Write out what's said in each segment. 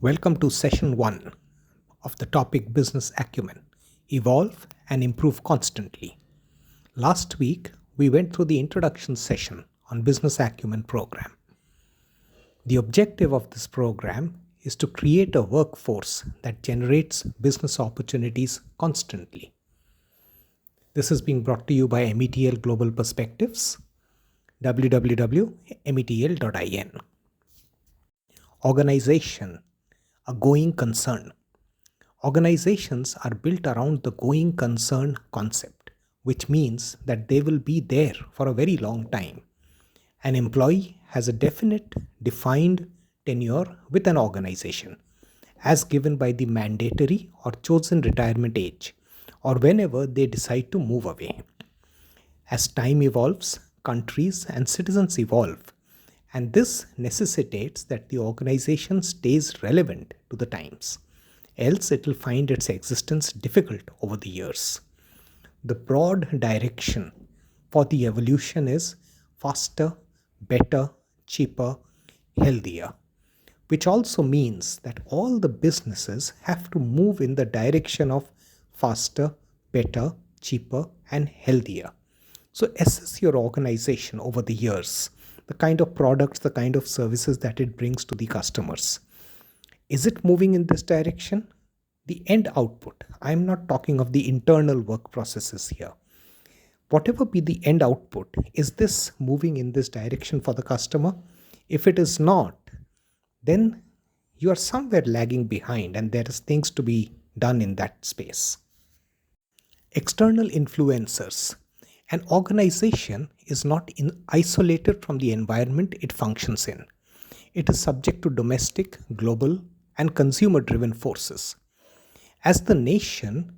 Welcome to session 1 of the topic Business Acumen, Evolve and Improve Constantly. Last week, we went through the introduction session on Business Acumen program. The objective of this program is to create a workforce that generates business opportunities constantly. This is being brought to you by METL Global Perspectives, www.metl.in. Organization, a going concern. Organizations are built around the going concern concept, which means that they will be there for a very long time. An employee has a definite, defined tenure with an organization, as given by the mandatory or chosen retirement age, or whenever they decide to move away. As time evolves, countries and citizens evolve, and this necessitates that the organization stays relevant to the times. Else, it will find its existence difficult over the years. The broad direction for the evolution is faster, better, cheaper, healthier, which also means that all the businesses have to move in the direction of faster, better, cheaper, and healthier. So assess your organization over the years, the kind of products, the kind of services that it brings to the customers. Is it moving in this direction? The end output, I'm not talking of the internal work processes here. Whatever be the end output, is this moving in this direction for the customer? If it is not, then you are somewhere lagging behind and there is things to be done in that space. External influencers. An organization is not isolated from the environment it functions in. It is subject to domestic, global, and consumer driven forces. As the nation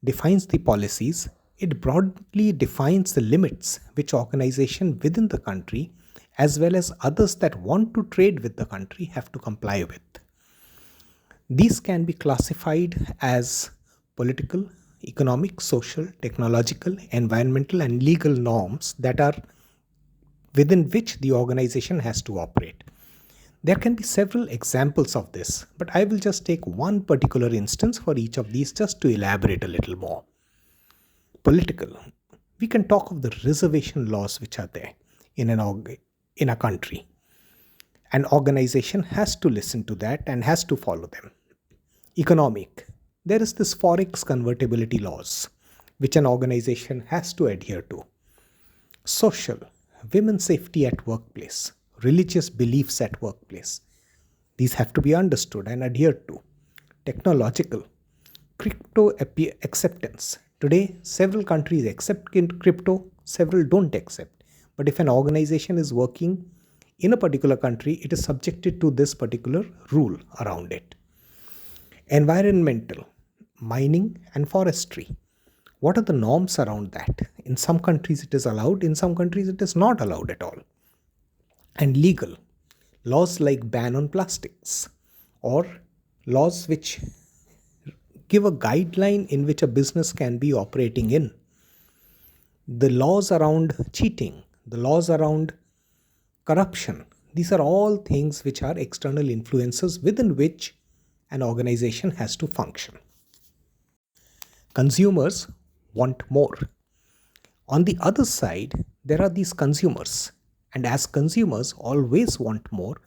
defines the policies, it broadly defines the limits which organizations within the country, as well as others that want to trade with the country, have to comply with. These can be classified as political, economic, social, technological, environmental, and legal norms that are within which the organization has to operate. There can be several examples of this, but I will just take one particular instance for each of these just to elaborate a little more. Political. We can talk of the reservation laws which are there in a country. An organization has to listen to that and has to follow them. Economic. There is this forex convertibility laws which an organization has to adhere to. Social. Women's safety at workplace. Religious beliefs at workplace. These have to be understood and adhered to. Technological. Crypto acceptance. Today, several countries accept crypto, several don't accept. But if an organization is working in a particular country, it is subjected to this particular rule around it. Environmental, mining and forestry. What are the norms around that? In some countries it is allowed, in some countries it is not allowed at all. And legal, laws like ban on plastics or laws which give a guideline in which a business can be operating in. The laws around cheating, the laws around corruption, these are all things which are external influences within which an organization has to function. Consumers want more. On the other side, there are these consumers. And as consumers always want more,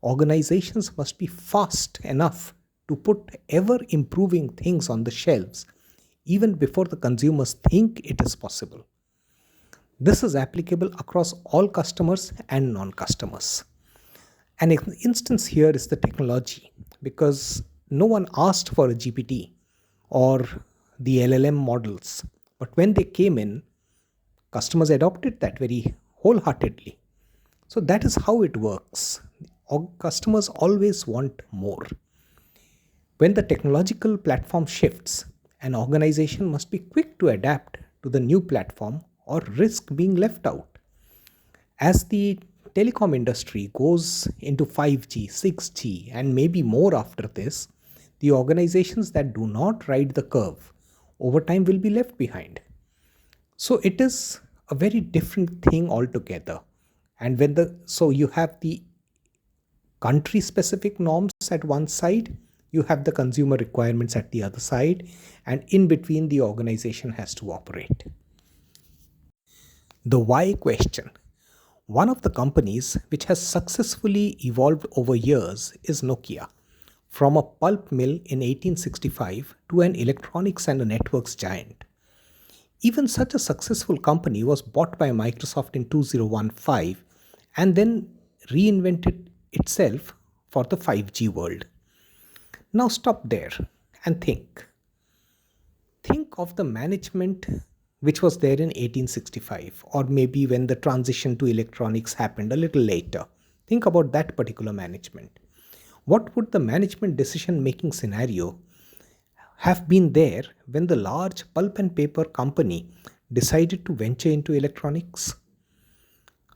organizations must be fast enough to put ever improving things on the shelves, even before the consumers think it is possible. This is applicable across all customers and non-customers. An instance here is the technology, because no one asked for a GPT or the LLM models, but when they came in, customers adopted that very wholeheartedly. So that is how it works. Customers always want more. When the technological platform shifts, an organization must be quick to adapt to the new platform or risk being left out. As the telecom industry goes into 5G, 6G, and maybe more after this, the organizations that do not ride the curve over time will be left behind. So it is a very different thing altogether. And so you have the country specific norms at one side, you have the consumer requirements at the other side, and in between, the organization has to operate. The why question. One of the companies which has successfully evolved over years is Nokia. From a pulp mill in 1865 to an electronics and a networks giant. Even such a successful company was bought by Microsoft in 2015 and then reinvented itself for the 5G world. Now stop there and think. Think of the management which was there in 1865, or maybe when the transition to electronics happened a little later. Think about that particular management. What would the management decision making scenario have been there when the large pulp and paper company decided to venture into electronics?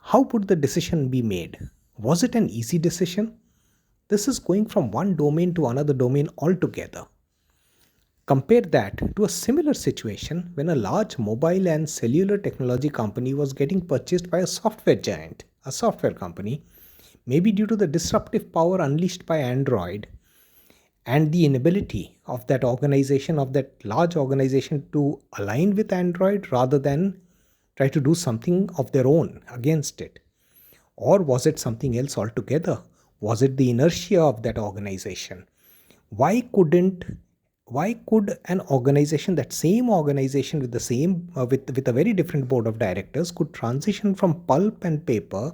How would the decision be made? Was it an easy decision? This is going from one domain to another domain altogether. Compare that to a similar situation when a large mobile and cellular technology company was getting purchased by a software giant, a software company, maybe due to the disruptive power unleashed by Android and the inability of that organization, of that large organization, to align with Android rather than try to do something of their own against it. Or was it something else altogether? Was it the inertia of that organization? Why couldn't why could an organization, that same organization with the same with a very different board of directors, could transition from pulp and paper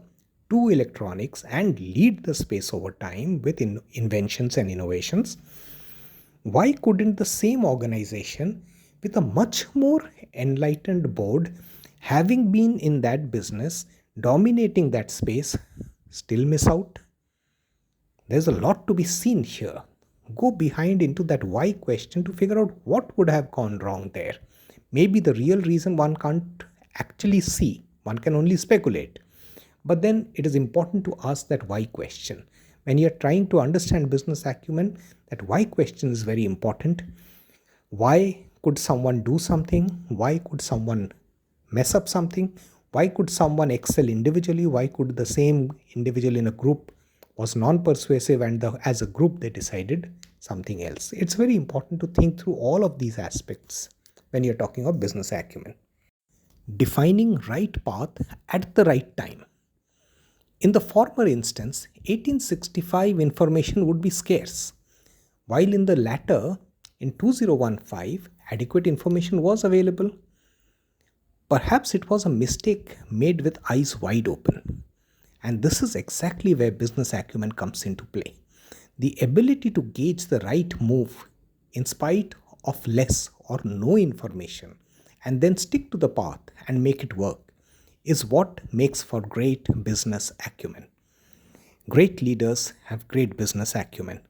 to electronics and lead the space over time with inventions and innovations? Why couldn't the same organization with a much more enlightened board, having been in that business, dominating that space, still miss out? There's a lot to be seen here. Go behind into that why question to figure out what would have gone wrong there. Maybe the real reason one can't actually see, one can only speculate. But then it is important to ask that why question. When you're trying to understand business acumen, that why question is very important. Why could someone do something? Why could someone mess up something? Why could someone excel individually? Why could the same individual in a group was non-persuasive and as a group they decided something else? It's very important to think through all of these aspects when you're talking of business acumen. Defining right path at the right time. In the former instance, 1865 information would be scarce, while in the latter, in 2015, adequate information was available. Perhaps it was a mistake made with eyes wide open. And this is exactly where business acumen comes into play. The ability to gauge the right move in spite of less or no information and then stick to the path and make it work is what makes for great business acumen. Great leaders have great business acumen.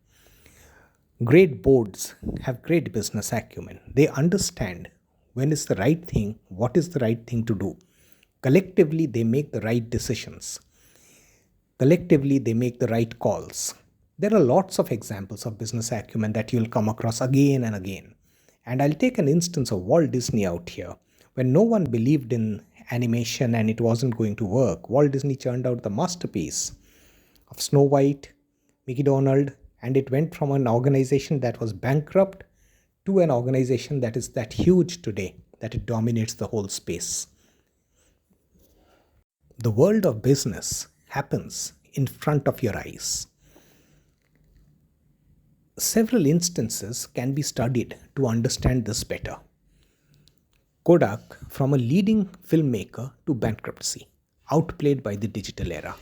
Great boards have great business acumen. They understand when is the right thing, what is the right thing to do. Collectively, they make the right decisions. Collectively, they make the right calls. There are lots of examples of business acumen that you'll come across again and again. And I'll take an instance of Walt Disney out here. When no one believed in animation and it wasn't going to work, Walt Disney churned out the masterpiece of Snow White, Mickey Donald, and it went from an organization that was bankrupt to an organization that is that huge today that it dominates the whole space. The world of business happens in front of your eyes. Several instances can be studied to understand this better. Kodak, from a leading filmmaker to bankruptcy, outplayed by the digital era.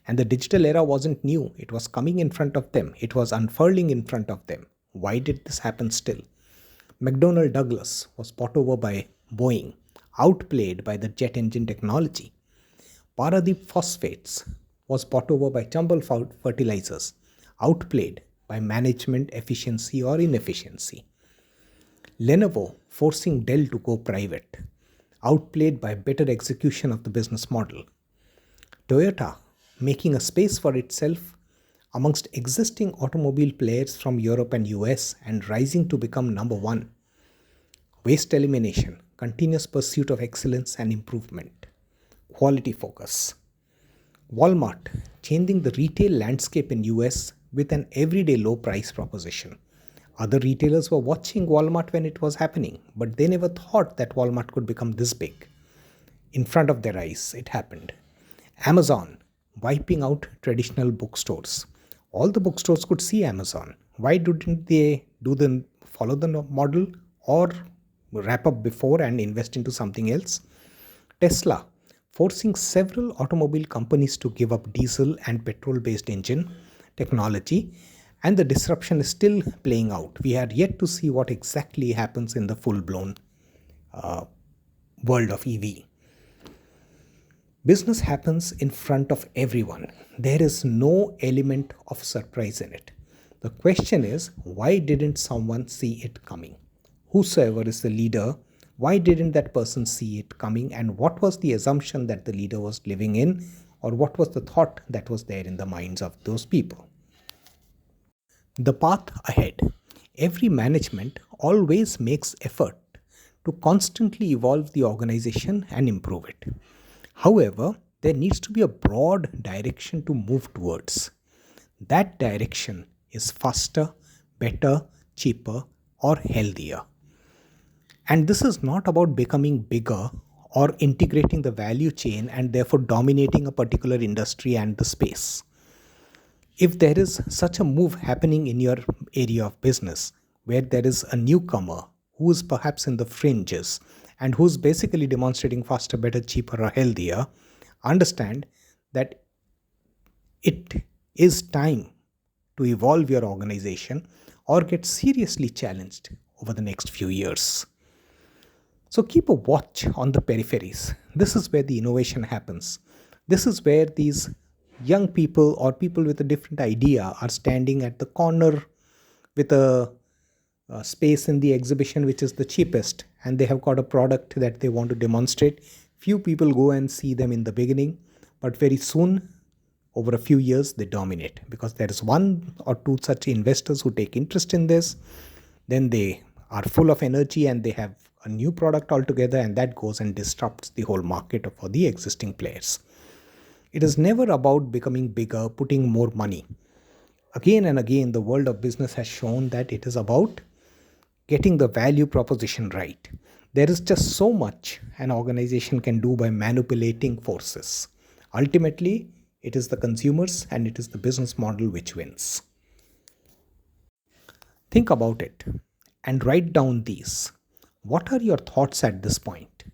And the digital era wasn't new, it was coming in front of them, it was unfurling in front of them. Why did this happen still? McDonnell Douglas was bought over by Boeing, outplayed by the jet engine technology. Paradeep Phosphates was bought over by Chambal Fertilizers, outplayed by management efficiency or inefficiency. Lenovo forcing Dell to go private, outplayed by better execution of the business model. Toyota making a space for itself amongst existing automobile players from Europe and US and rising to become number one. Waste elimination, continuous pursuit of excellence and improvement, quality focus. Walmart changing the retail landscape in US with an everyday low price proposition. Other retailers were watching Walmart when it was happening, but they never thought that Walmart could become this big. In front of their eyes, it happened. Amazon wiping out traditional bookstores. All the bookstores could see Amazon. Why didn't they follow the model or wrap up before and invest into something else? Tesla forcing several automobile companies to give up diesel and petrol based engine technology, and the disruption is still playing out. We are yet to see what exactly happens in the full blown world of EV. Business happens in front of everyone. There is no element of surprise in it. The question is, why didn't someone see it coming? Whosoever is the leader, why didn't that person see it coming? And what was the assumption that the leader was living in? Or what was the thought that was there in the minds of those people? The path ahead. Every management always makes effort to constantly evolve the organization and improve it. However, there needs to be a broad direction to move towards. That direction is faster, better, cheaper, or healthier. And this is not about becoming bigger or integrating the value chain and therefore dominating a particular industry and the space. If there is such a move happening in your area of business where there is a newcomer who is perhaps in the fringes and who's basically demonstrating faster, better, cheaper, or healthier, understand that it is time to evolve your organization or get seriously challenged over the next few years. So keep a watch on the peripheries. This is where the innovation happens. This is where these young people or people with a different idea are standing at the corner with a space in the exhibition which is the cheapest, and they have got a product that they want to demonstrate. Few people go and see them in the beginning, but very soon, over a few years, they dominate because there is one or two such investors who take interest in this. Then they are full of energy and they have a new product altogether, and that goes and disrupts the whole market for the existing players. It is never about becoming bigger, putting more money. Again and again, the world of business has shown that it is about getting the value proposition right. There is just so much an organization can do by manipulating forces. Ultimately, it is the consumers and it is the business model which wins. Think about it and write down these. What are your thoughts at this point?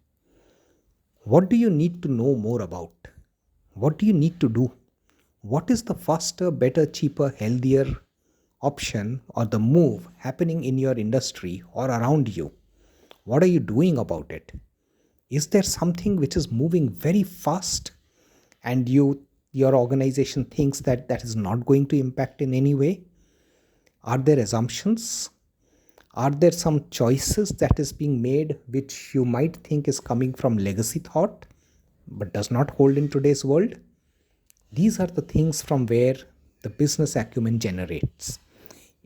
What do you need to know more about? What do you need to do? What is the faster, better, cheaper, healthier option or the move happening in your industry or around you? What are you doing about it? Is there something which is moving very fast and your organization thinks that that is not going to impact in any way? Are there assumptions? Are there some choices that is being made which you might think is coming from legacy thought but does not hold in today's world? These are the things from where the business acumen generates.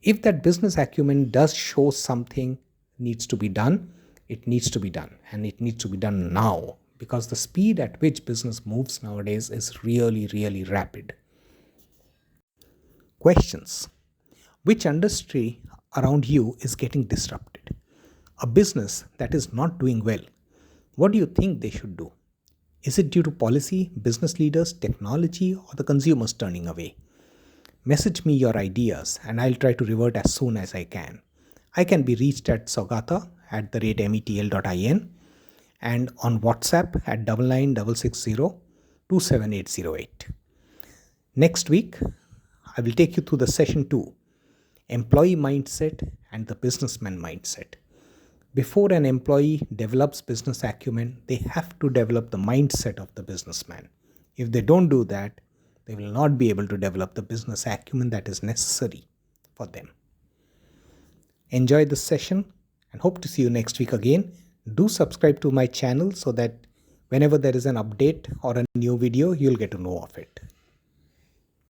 If that business acumen does show something needs to be done, it needs to be done, and it needs to be done now because the speed at which business moves nowadays is really, really rapid. Questions. Which industry around you is getting disrupted? A business that is not doing well, what do you think they should do? Is it due to policy, business leaders, technology, or the consumers turning away? Message me your ideas and I'll try to revert as soon as I can. I can be reached at Saugata @metl.in and on WhatsApp at 9966027808. Next week, I will take you through the session 2, employee mindset and the businessman mindset. Before an employee develops business acumen, they have to develop the mindset of the businessman. If they don't do that, they will not be able to develop the business acumen that is necessary for them. Enjoy this session and hope to see you next week again. Do subscribe to my channel so that whenever there is an update or a new video, you'll get to know of it.